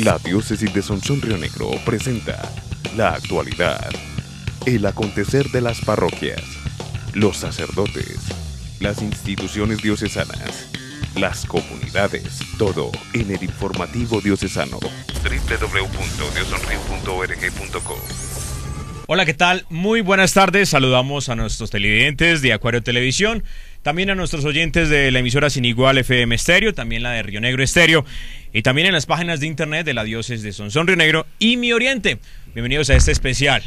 La diócesis de Sonsón Río Negro presenta la actualidad, el acontecer de las parroquias, los sacerdotes, las instituciones diocesanas, las comunidades, todo en el informativo diocesano. www.diosonrio.org.co. Hola, ¿qué tal? Muy buenas tardes. Saludamos a nuestros televidentes de Acuario Televisión, también a nuestros oyentes de la emisora Sin Igual FM Estéreo, también la de Río Negro Estéreo, y también en las páginas de internet de la diócesis de Sonsón Río Negro y Mi Oriente. Bienvenidos a este especial,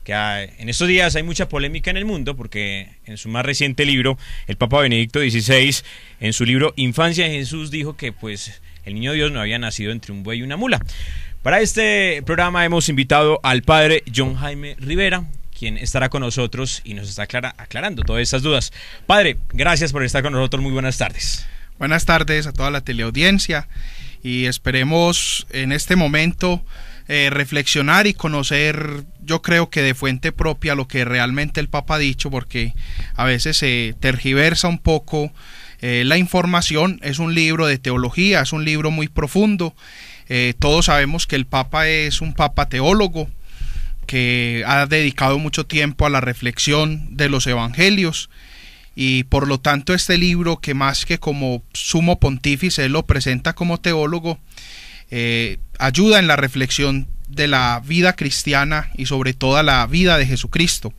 que en estos días hay mucha polémica en el mundo, porque en su más reciente libro, el Papa Benedicto XVI, en su libro Infancia de Jesús, dijo que pues el niño Dios no había nacido entre un buey y una mula. Para este programa hemos invitado al padre John Jaime Rivera, quien estará con nosotros y nos está aclarando todas estas dudas. Padre, gracias por estar con nosotros, muy buenas tardes. Buenas tardes a toda la teleaudiencia y esperemos en este momento reflexionar y conocer, yo creo que de fuente propia, lo que realmente el Papa ha dicho, porque a veces se tergiversa un poco la información. Es un libro de teología, es un libro muy profundo. Todos sabemos que el Papa es un Papa teólogo que ha dedicado mucho tiempo a la reflexión de los evangelios, y por lo tanto este libro, que más que como sumo pontífice él lo presenta como teólogo, ayuda en la reflexión de la vida cristiana y sobre todo la vida de Jesucristo.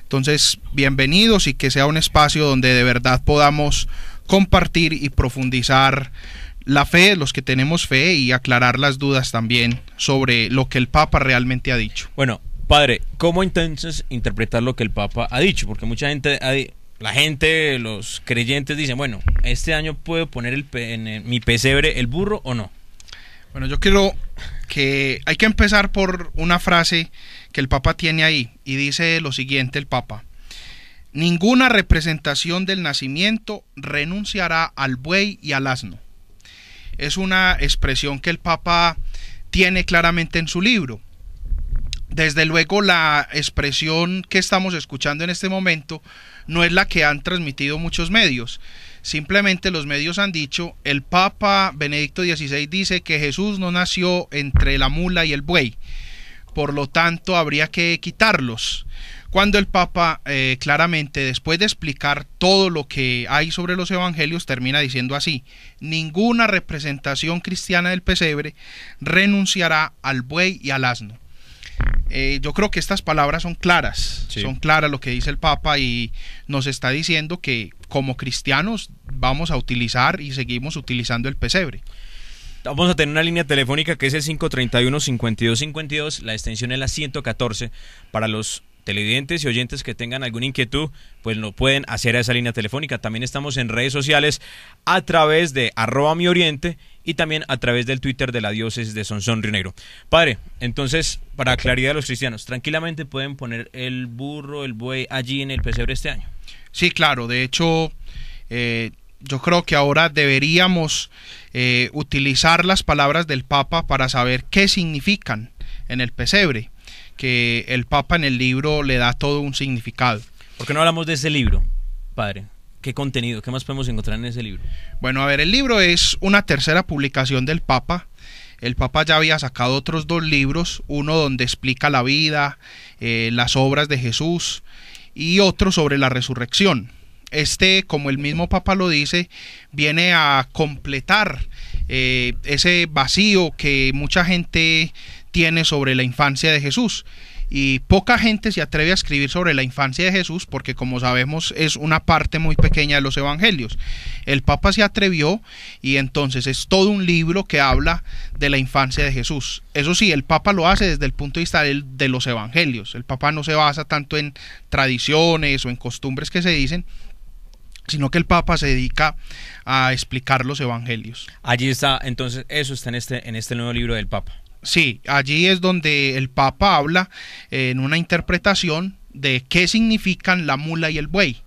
Entonces, bienvenidos, y que sea un espacio donde de verdad podamos compartir y profundizar la fe, los que tenemos fe, y aclarar las dudas también sobre lo que el Papa realmente ha dicho. Bueno, padre, ¿cómo entonces interpretar lo que el Papa ha dicho? Porque mucha gente, los creyentes dicen, bueno, este año puedo poner en mi pesebre el burro o no. Bueno, yo creo que hay que empezar por una frase que el Papa tiene ahí, y dice lo siguiente el Papa: ninguna representación del nacimiento renunciará al buey y al asno. Es una expresión que el Papa tiene claramente en su libro. Desde luego, la expresión que estamos escuchando en este momento no es la que han transmitido muchos medios. Simplemente los medios han dicho, el Papa Benedicto XVI dice que Jesús no nació entre la mula y el buey, por lo tanto habría que quitarlos. Cuando el Papa claramente, después de explicar todo lo que hay sobre los evangelios, termina diciendo así: ninguna representación cristiana del pesebre renunciará al buey y al asno. Yo creo que estas palabras son claras, sí. Son claras lo que dice el Papa, y nos está diciendo que como cristianos vamos a utilizar y seguimos utilizando el pesebre. Vamos a tener una línea telefónica que es el 531-5252, la extensión es la 114, para los televidentes y oyentes que tengan alguna inquietud, pues lo pueden hacer a esa línea telefónica. También estamos en redes sociales a través de @mioriente y también a través del Twitter de la diócesis de Sonsón Río Negro. Padre, entonces, para claridad de los cristianos, ¿tranquilamente pueden poner el burro, el buey allí en el pesebre este año? Sí, claro. De hecho, yo creo que ahora deberíamos utilizar las palabras del Papa para saber qué significan en el pesebre, que el Papa en el libro le da todo un significado. ¿Por qué no hablamos de ese libro, padre? ¿Qué contenido, qué más podemos encontrar en ese libro? Bueno, a ver, el libro es una tercera publicación del Papa. El Papa ya había sacado otros 2 libros, uno donde explica la vida, las obras de Jesús, y otro sobre la resurrección. Este, como el mismo Papa lo dice, viene a completar ese vacío que mucha gente tiene sobre la infancia de Jesús, y poca gente se atreve a escribir sobre la infancia de Jesús, porque como sabemos es una parte muy pequeña de los evangelios. El Papa se atrevió, y entonces es todo un libro que habla de la infancia de Jesús. Eso sí, el Papa lo hace desde el punto de vista de los evangelios. El Papa no se basa tanto en tradiciones o en costumbres que se dicen, sino que el Papa se dedica a explicar los evangelios. Allí está, entonces eso está en este nuevo libro del Papa. Sí, allí es donde el Papa habla en una interpretación de qué significan la mula y el buey.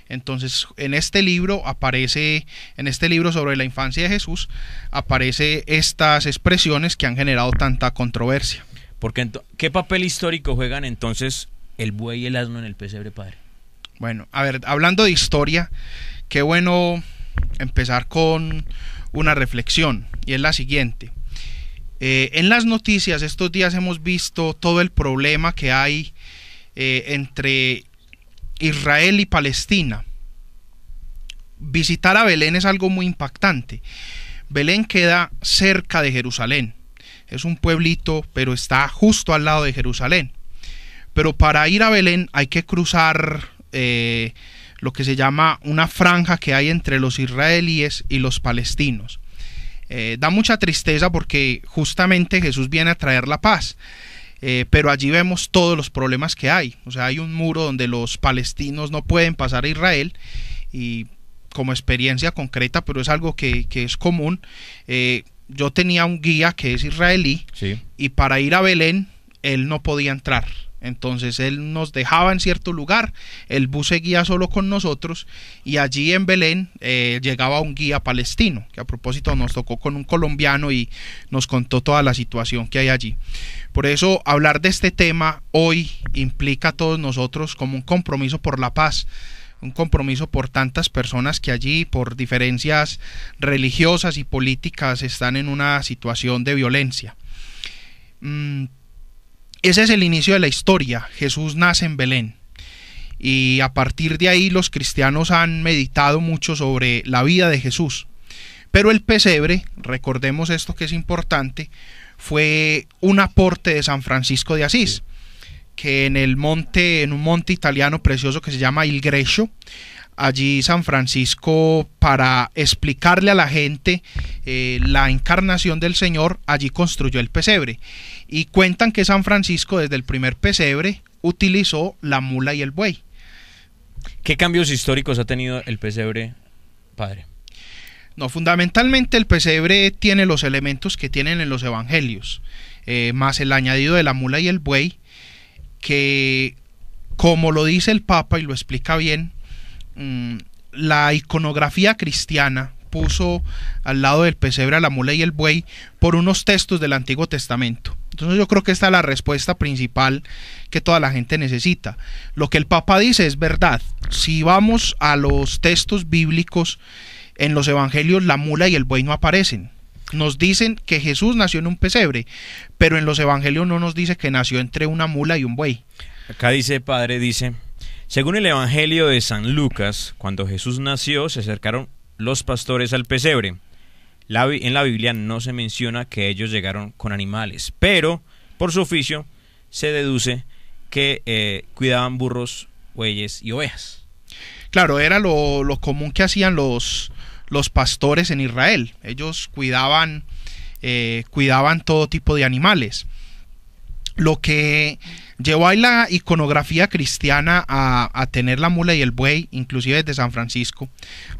Entonces, en este libro sobre la infancia de Jesús, aparece estas expresiones que han generado tanta controversia. Porque, ¿qué papel histórico juegan entonces el buey y el asno en el pesebre, padre? Bueno, a ver, hablando de historia, qué bueno empezar con una reflexión, y es la siguiente. En las noticias estos días hemos visto todo el problema que hay entre Israel y Palestina. Visitar a Belén es algo muy impactante. Belén queda cerca de Jerusalén. Es un pueblito, pero está justo al lado de Jerusalén. Pero para ir a Belén hay que cruzar lo que se llama una franja que hay entre los israelíes y los palestinos. Da mucha tristeza porque justamente Jesús viene a traer la paz. Pero allí vemos todos los problemas que hay. O sea, hay un muro donde los palestinos no pueden pasar a Israel, y como experiencia concreta, pero es algo que es común. Yo tenía un guía que es israelí, sí, y para ir a Belén él no podía entrar. Entonces él nos dejaba en cierto lugar, el bus seguía solo con nosotros, y allí en Belén llegaba un guía palestino, que a propósito nos tocó con un colombiano y nos contó toda la situación que hay allí. Por eso hablar de este tema hoy implica a todos nosotros como un compromiso por la paz, un compromiso por tantas personas que allí, por diferencias religiosas y políticas, están en una situación de violencia. Ese es el inicio de la historia. Jesús nace en Belén, y a partir de ahí los cristianos han meditado mucho sobre la vida de Jesús. Pero el pesebre, recordemos esto que es importante, fue un aporte de San Francisco de Asís, que en un monte italiano precioso que se llama Il Greco, allí San Francisco, para explicarle a la gente la encarnación del Señor, allí construyó el pesebre. Y cuentan que San Francisco desde el primer pesebre utilizó la mula y el buey. ¿Qué cambios históricos ha tenido el pesebre, padre? No, fundamentalmente el pesebre tiene los elementos que tienen en los evangelios, más el añadido de la mula y el buey, que, como lo dice el Papa y lo explica bien, la iconografía cristiana puso al lado del pesebre a la mula y el buey por unos textos del Antiguo Testamento. Entonces yo creo que esta es la respuesta principal que toda la gente necesita. Lo que el Papa dice es verdad. Si vamos a los textos bíblicos, en los evangelios la mula y el buey no aparecen. Nos dicen que Jesús nació en un pesebre, pero en los evangelios no nos dice que nació entre una mula y un buey. Acá dice, padre, dice: según el evangelio de San Lucas, cuando Jesús nació se acercaron los pastores al pesebre. En la Biblia no se menciona que ellos llegaron con animales, pero por su oficio se deduce que cuidaban burros, bueyes y ovejas. Claro, era lo común que hacían los pastores en Israel. Ellos cuidaban todo tipo de animales. Lo que llevó a la iconografía cristiana a tener la mula y el buey, inclusive desde San Francisco.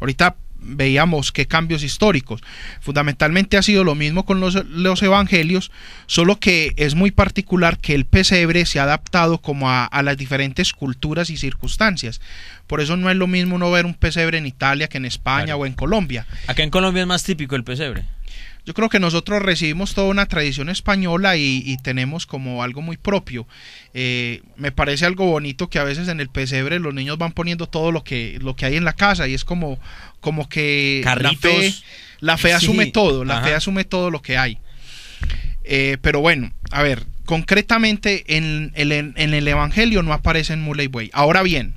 Ahorita veíamos qué cambios históricos. Fundamentalmente ha sido lo mismo con los evangelios, solo que es muy particular que el pesebre se ha adaptado como a las diferentes culturas y circunstancias. Por eso no es lo mismo uno ver un pesebre en Italia que en España, claro, o en Colombia. Acá en Colombia es más típico el pesebre. Yo creo que nosotros recibimos toda una tradición española y tenemos como algo muy propio. Me parece algo bonito que a veces en el pesebre los niños van poniendo todo lo que hay en la casa, y es como que carritos, la fe asume sí, todo, la ajá, fe asume todo lo que hay. Pero bueno, a ver, concretamente en el evangelio no aparecen mula y buey. Ahora bien,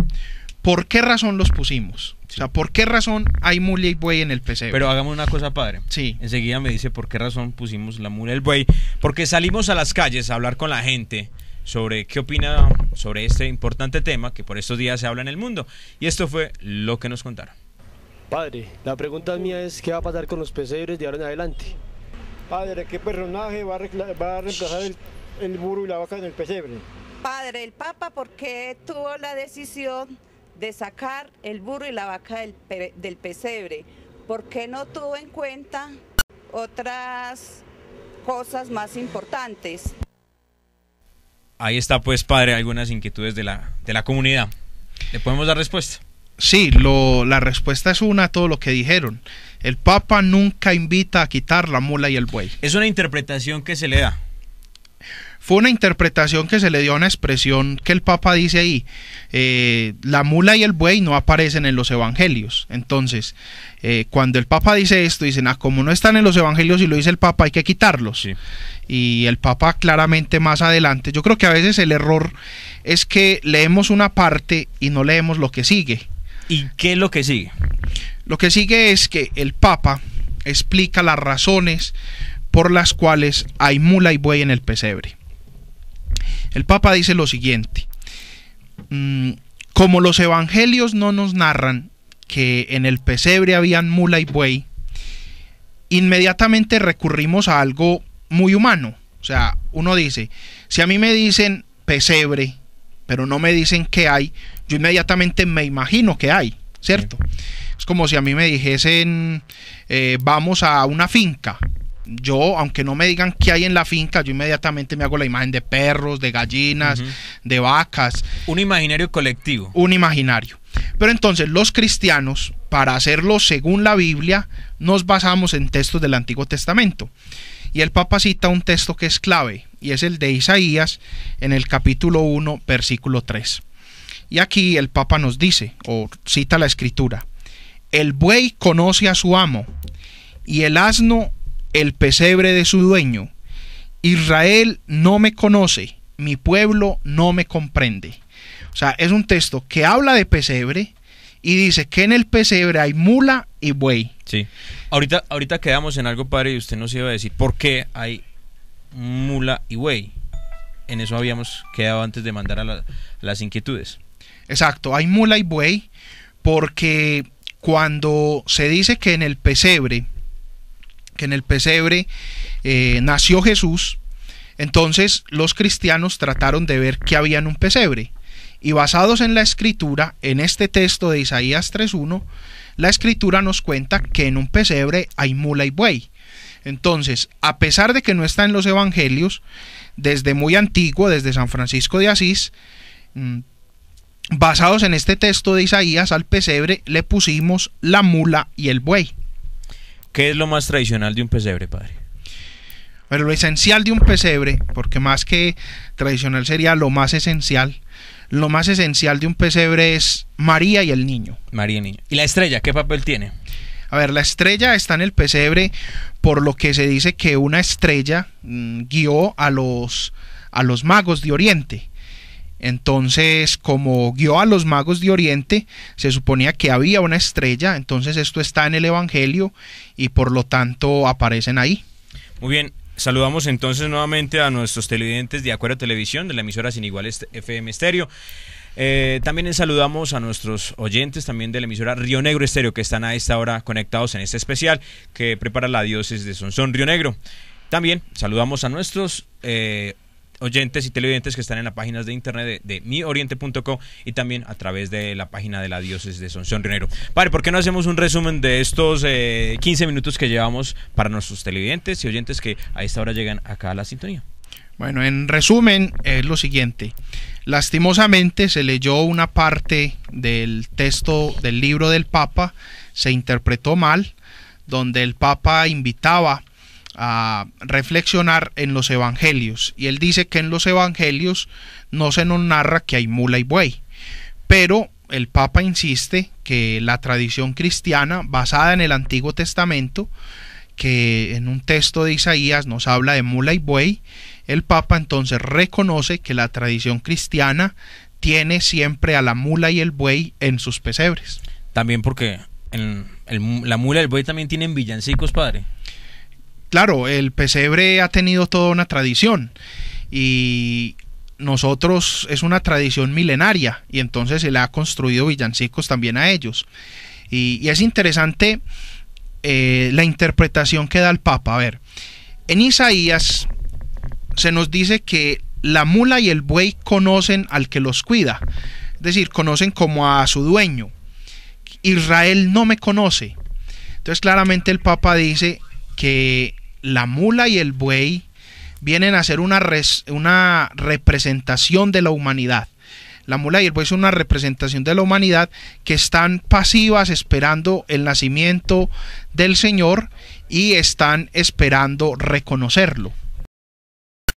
¿por qué razón los pusimos? O sea, ¿por qué razón hay mula y buey en el pesebre? Pero hagamos una cosa, padre. Sí. Enseguida me dice por qué razón pusimos la mula y el buey. Porque salimos a las calles a hablar con la gente sobre qué opina sobre este importante tema que por estos días se habla en el mundo. Y esto fue lo que nos contaron. Padre, la pregunta mía es: ¿qué va a pasar con los pesebres de ahora en adelante? Padre, ¿qué personaje va a reemplazar el burro y la vaca en el pesebre? Padre, el Papa, ¿por qué tuvo la decisión de sacar el burro y la vaca del pesebre? ¿Por qué no tuvo en cuenta otras cosas más importantes? Ahí está, pues, padre, algunas inquietudes de la comunidad. ¿Le podemos dar respuesta? Sí, la respuesta es una a todo lo que dijeron. El Papa nunca invita a quitar la mula y el buey. Es una interpretación que se le da. Fue una interpretación que se le dio a una expresión que el Papa dice ahí. La mula y el buey no aparecen en los evangelios. Entonces, cuando el Papa dice esto, dicen, como no están en los evangelios y lo dice el Papa, hay que quitarlos. Sí. Y el Papa claramente más adelante, yo creo que a veces el error es que leemos una parte y no leemos lo que sigue. ¿Y qué es lo que sigue? Lo que sigue es que el Papa explica las razones por las cuales hay mula y buey en el pesebre. El Papa dice lo siguiente: como los evangelios no nos narran que en el pesebre habían mula y buey, inmediatamente recurrimos a algo muy humano. O sea, uno dice, si a mí me dicen pesebre, pero no me dicen qué hay, yo inmediatamente me imagino que hay, ¿cierto? Sí. Es como si a mí me dijesen, vamos a una finca. Yo, aunque no me digan qué hay en la finca, yo inmediatamente me hago la imagen de perros, de gallinas, de vacas. Un imaginario colectivo. Un imaginario. Pero entonces los cristianos, para hacerlo según la Biblia, nos basamos en textos del Antiguo Testamento. Y el Papa cita un texto que es clave, y es el de Isaías, en el capítulo 1, versículo 3. Y aquí el Papa nos dice, o cita la Escritura: el buey conoce a su amo, y el asno el pesebre de su dueño. Israel no me conoce, mi pueblo no me comprende. O sea, es un texto que habla de pesebre y dice que en el pesebre hay mula y buey. Sí. Ahorita quedamos en algo, padre, y usted nos iba a decir por qué hay mula y buey. En eso habíamos quedado antes de mandar a las inquietudes. Exacto, hay mula y buey porque cuando se dice que en el pesebre nació Jesús, entonces los cristianos trataron de ver qué había en un pesebre, y basados en la Escritura, en este texto de Isaías 3:1, la Escritura nos cuenta que en un pesebre hay mula y buey. Entonces, a pesar de que no está en los evangelios, desde muy antiguo, desde San Francisco de Asís, basados en este texto de Isaías, al pesebre le pusimos la mula y el buey. ¿Qué es lo más tradicional de un pesebre, padre? Pero lo esencial de un pesebre, porque más que tradicional sería lo más esencial de un pesebre es María y el niño. María y el niño. ¿Y la estrella qué papel tiene? A ver, la estrella está en el pesebre por lo que se dice que una estrella guió a los magos de Oriente. Entonces, como guió a los magos de Oriente, se suponía que había una estrella, entonces esto está en el Evangelio y por lo tanto aparecen ahí. Muy bien, saludamos entonces nuevamente a nuestros televidentes de Acuario Televisión, de la emisora Sin Igual FM Estéreo. También saludamos a nuestros oyentes también de la emisora Río Negro Estéreo, que están a esta hora conectados en este especial que prepara la diócesis de Sonsón Río Negro. También saludamos a nuestros oyentes y televidentes que están en las páginas de internet de mioriente.co y también a través de la página de la diócesis de Sonsón Río Negro. Padre, ¿por qué no hacemos un resumen de estos 15 minutos que llevamos para nuestros televidentes y oyentes que a esta hora llegan acá a la sintonía? Bueno, en resumen es lo siguiente: lastimosamente se leyó una parte del texto del libro del Papa, se interpretó mal, donde el Papa invitaba a reflexionar en los evangelios, y él dice que en los evangelios no se nos narra que hay mula y buey, pero el Papa insiste que la tradición cristiana basada en el Antiguo Testamento, que en un texto de Isaías nos habla de mula y buey, el Papa entonces reconoce que la tradición cristiana tiene siempre a la mula y el buey en sus pesebres. También porque la mula y el buey también tienen villancicos, padre. Claro, el pesebre ha tenido toda una tradición y nosotros es una tradición milenaria, y entonces se le ha construido villancicos también a ellos. Y es interesante la interpretación que da el Papa. A ver, en Isaías se nos dice que la mula y el buey conocen al que los cuida, es decir, conocen como a su dueño. Israel no me conoce. Entonces claramente el Papa dice que la mula y el buey vienen a ser una representación de la humanidad. La mula y el buey son una representación de la humanidad que están pasivas esperando el nacimiento del Señor y están esperando reconocerlo.